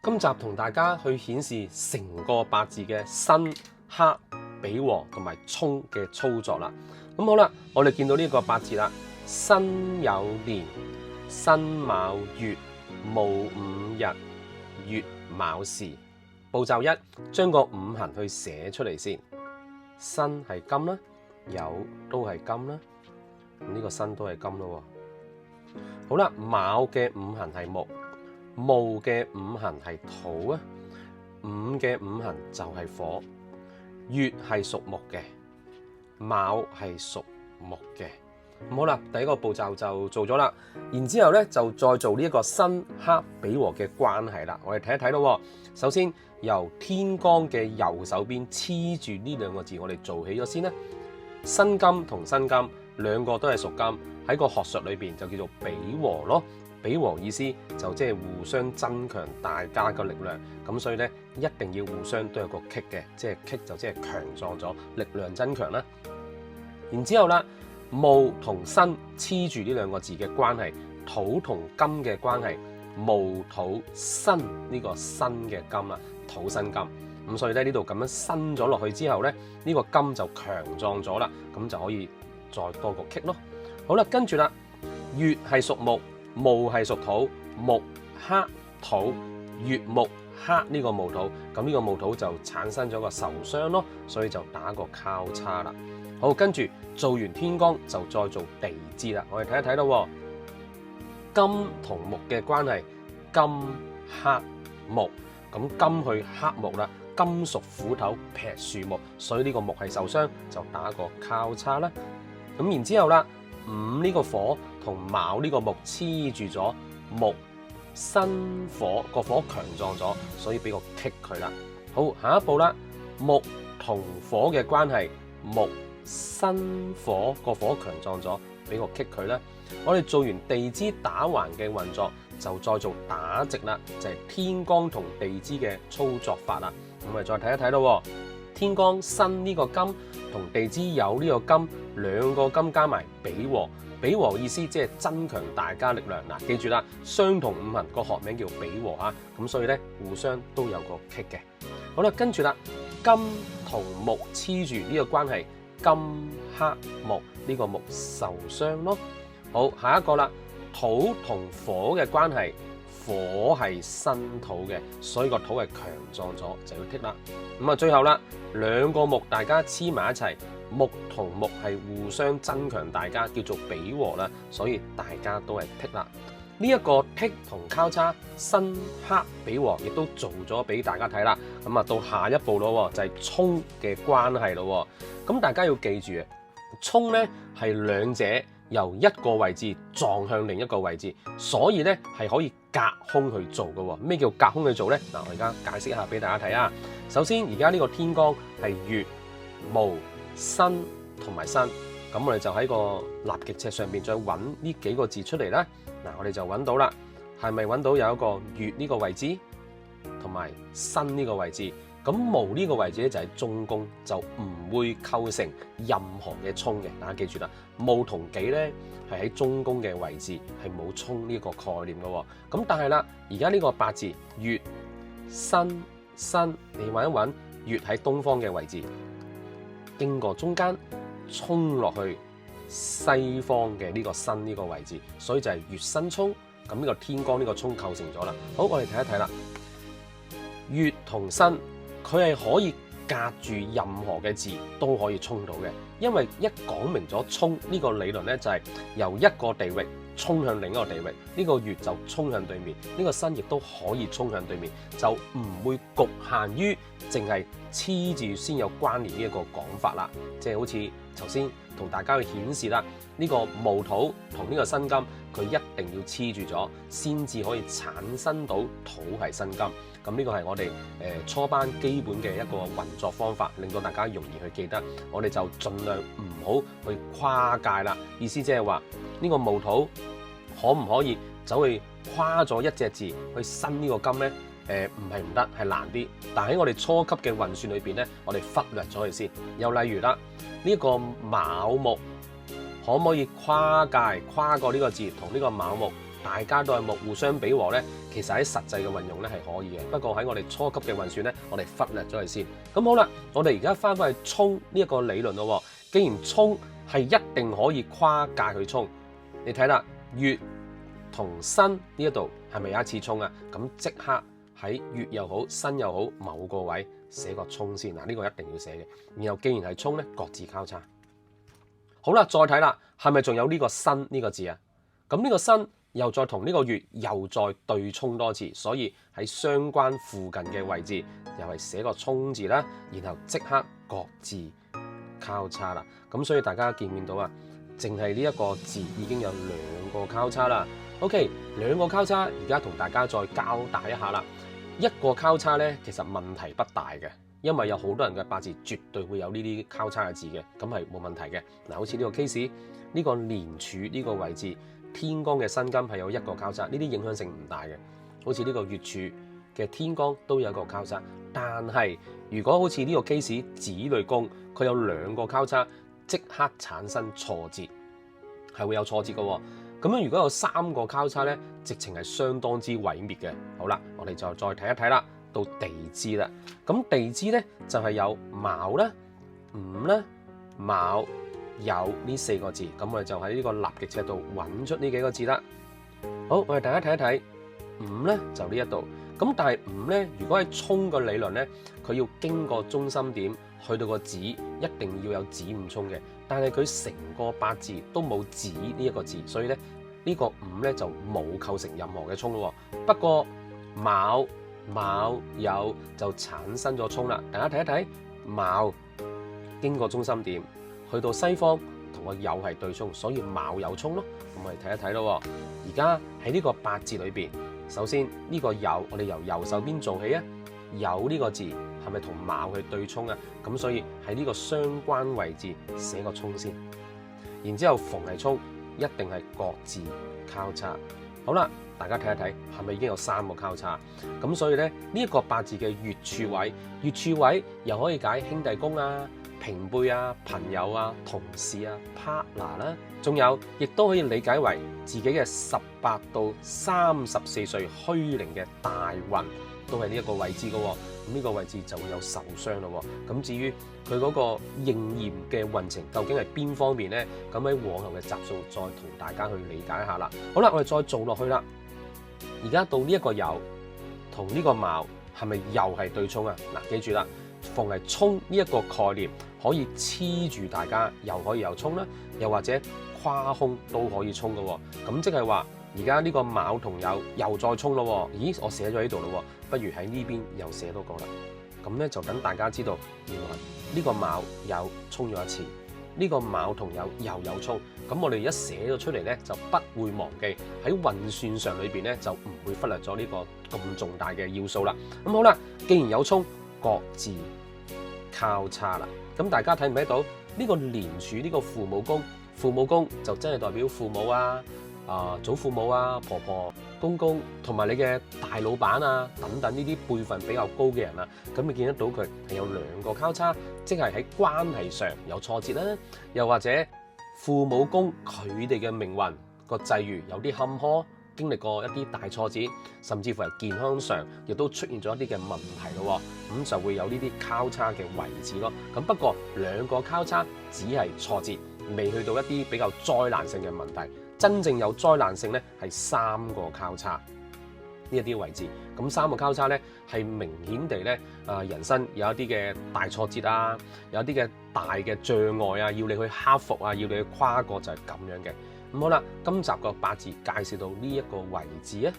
今集同大家去顯示成個八字嘅辛、克、比和同埋沖嘅操作啦。咁好啦，我哋見到呢個八字啦，辛酉年、辛卯月、戊午日、月卯時。步驟一，將個五行去寫出嚟先。辛係金啦，酉都係金啦，呢個辛都係金咯。好啦，卯嘅五行係木，戊嘅五行係土啊，午嘅五行就係火，月係屬木嘅，卯係屬木嘅。咁好啦，第一個步驟就做咗啦，然之後咧就再做呢一個辛克比和嘅關係啦。我哋睇一睇咯。首先由天干嘅右手邊黐住呢兩個字，我哋做起咗先啦。辛金同辛金兩個都係屬金，喺個學術裏邊就叫做比和咯。比和意思就即係互相增強大家嘅力量，咁所以咧一定要互相都有個剋嘅，即係剋就即係強壯咗，力量增強啦。然之後啦，戊同辛黐住呢兩個字嘅關係，土同金嘅關係，戊土辛呢個辛嘅金啦，土辛金。咁所以咧呢度咁樣辛咗落去之後咧，呢個金就強壯咗啦，咁就可以再多個剋咯。好啦，跟住啦，月係屬木，戊係屬土，木克土，月木克呢個戊土，咁呢個戊土就產生咗個受傷咯，所以就打個交叉啦。好，跟住做完天干就再做地支啦。我哋睇一睇咯，金同木嘅關係，金克木，咁金去克木啦，金屬斧頭劈樹木，所以呢個木係受傷，就打個交叉啦。咁然之後啦，午呢個火同卯呢個木黐住咗，木辛火個火強壯咗，所以俾個剋佢啦。好，下一步啦，木同火嘅關係，木辛火個火強壯咗，俾個剋佢啦。我哋做完地支打橫嘅運作，就再做打直啦，就係天干同地支嘅操作法啦。咁我哋再睇一睇咯，天干辛呢個金同地支酉呢個金，兩個金加埋比和，比和意思即係增強大家力量。嗱，記住啦，相同五行個學名叫比和啊，咁所以咧互相都有個剋嘅。好啦，跟住啦，金同木黐住呢個關係，金克木，呢個木受傷咯。好，下一個啦，土同火嘅關係，火係辛土嘅，所以個土係強壯咗，就要剔啦。咁啊，最後啦，兩個木大家黐埋一齊，木同木係互相增強大家，叫做比和啦，所以大家都係剔啦。呢一個剔同交叉辛克比和亦都做咗俾大家睇啦。咁啊，到下一步咯，就係沖嘅關係咯。咁大家要記住啊，沖咧係兩者由一個位置撞向另一個位置，所以咧係可以隔空去做嘅。咩叫隔空去做咧？嗱，我而家解釋下俾大家睇啊。首先，而家呢個天干係月、戊、辛同埋辛，咁我哋就喺個立極尺上邊再揾呢幾個字出嚟啦。嗱，我哋就揾到啦，係咪揾到有一個月呢個位置，同埋辛呢個位置？咁戊呢個位置咧就係中宮，就唔會構成任何嘅沖嘅。大家記住啦，戊同己咧係喺中宮嘅位置，係冇沖呢個概念嘅。咁但係啦，而家呢個八字月、辛、辛，你揾一揾月喺東方嘅位置，經過中間沖落去西方嘅呢個辛呢個位置，所以就係月辛沖。咁呢個天干呢個沖構成咗啦。好，我哋睇一睇啦，月同辛。佢係可以隔住任何嘅字都可以沖到嘅，因為一講明咗沖呢個理論咧，就係由一個地域沖向另一個地域，呢個月就沖向對面，呢個辛亦都可以沖向對面，就唔會局限於淨係黐住先有關聯呢一個講法啦。即係好似頭先同大家去顯示啦，呢個戊土同呢個辛金，佢一定要黐住咗，先至可以產生到土係辛金。咁呢個係我哋初班基本嘅一個運作方法，令到大家容易去記得。我哋就盡量唔好去跨界啦。意思即係話呢個戊土可唔可以走去跨咗一隻字去辛呢個金呢？唔係唔得，係難啲。但喺我哋初級嘅運算裏邊呢，我哋忽略咗佢先。又例如啦，呢個卯木可唔可以跨界跨過呢個字同呢個卯木大家都係木互相比和咧，其實喺實際嘅運用咧係可以嘅。不過喺我哋初級嘅運算咧，我哋忽略咗佢先。咁好啦，我哋而家翻返去沖呢一個理論咯。既然沖係一定可以跨界去沖，你睇啦，月同申呢一度係咪有一次沖啊？咁即刻喺月又好，申又好，某個位寫個沖先嗱，呢個一定要寫嘅。然後既然係沖咧，各自交叉。好啦，再睇啦，係咪仲有呢個申呢個字啊？咁呢個申又再同呢個月又再對沖多次，所以喺相關附近嘅位置又係寫個沖字啦，然後即刻各自交叉啦。咁所以大家見唔見到啊？淨係呢一個字已經有兩個交叉啦。OK， 兩個交叉，而家同大家再交代一下啦。一個交叉咧，其實問題不大嘅。因為有好多人嘅八字絕對會有呢啲交叉嘅字嘅，咁係冇問題嘅。嗱，好似呢個 case，呢個年柱呢個位置，天干嘅辛金係有一個交叉，呢啲影響性唔大嘅。好似呢個月柱嘅天干都有一個交叉，但係如果好似呢個 case 子女宮，佢有兩個交叉，即刻產生錯節，係會有錯節嘅。咁樣如果有三個交叉咧，直情係相當之毀滅嘅。好啦，我哋就再睇一睇啦。到地支啦，咁地支咧就係有卯啦、午啦、卯、酉呢四個字，咁我哋就喺呢個立極尺度揾出呢幾個字啦。好，我哋大家睇一睇，午咧就呢一度，咁但係午咧，如果係沖個理論咧，佢要經過中心點去到個子，一定要有子午沖嘅，但係佢成個八字都冇子呢一個字，所以咧呢個午咧就冇構成任何嘅沖咯。不過卯酉就產生咗沖啦，大家睇一睇，卯經過中心點去到西方，同個酉係對沖，所以卯酉沖咯。咁我哋睇一睇咯。而家喺呢個八字裏邊，首先呢個酉，我哋由右手邊做起啊。酉呢個字係咪同卯去對沖啊？咁所以喺呢個相關位置寫個沖先，然之後逢係沖一定係各自交叉。好啦。大家睇一睇，係咪已經有三個交叉？咁所以咧，呢一個八字嘅月柱位，月柱位又可以解兄弟宮啊、平輩啊、朋友啊、同事啊、partner 啦，仲有亦都可以理解為自己嘅18到34歲虛靈嘅大運，都係呢一個位置嘅喎。咁呢個位置就會有受傷咯。咁至於佢嗰個應驗嘅運程究竟係邊方面咧？咁喺往後嘅集數再同大家去理解一下啦。好啦，我哋再做落去啦。而家到呢一個酉同呢個卯係咪又係對沖啊？嗱，記住啦，逢係沖呢一個概念可以黐住大家，又可以有沖啦，又或者跨空都可以沖嘅喎。咁即係話而家呢個卯同酉又再沖咯。咦，我寫咗喺度咯，不如喺呢邊又寫多個啦。咁咧就等大家知道，原來呢個卯酉沖咗一次，呢個卯同酉又有沖。咁我哋一寫咗出嚟咧，就不會忘記喺運算上裏邊咧，就唔會忽略咗呢個咁重大嘅要素啦。咁好啦，既然有沖，各自交叉啦。咁大家睇唔睇到呢個年柱呢個父母宮？父母宮就真係代表父母啊、祖父母啊、婆婆、公公同埋你嘅大老闆啊等等呢啲輩分比較高嘅人啊。咁你見得到佢係有兩個交叉，即係喺關係上有挫折啦，又或者父母宮佢哋嘅命運個際遇有啲坎坷，經歷過一啲大挫折，甚至乎係健康上亦都出現咗一啲嘅問題咯。咁就會有呢啲交叉嘅位置咯。咁不過兩個交叉只係挫折，未去到一啲比較災難性嘅問題。真正有災難性咧係三個交叉呢一啲位置。咁三個交叉咧係明顯地咧人生有一啲嘅大挫折啊，有一啲嘅大嘅障礙啊，要你去克服啊，要你去跨過，就係咁樣嘅。咁好啦，今集個八字介紹到呢一個位置啊。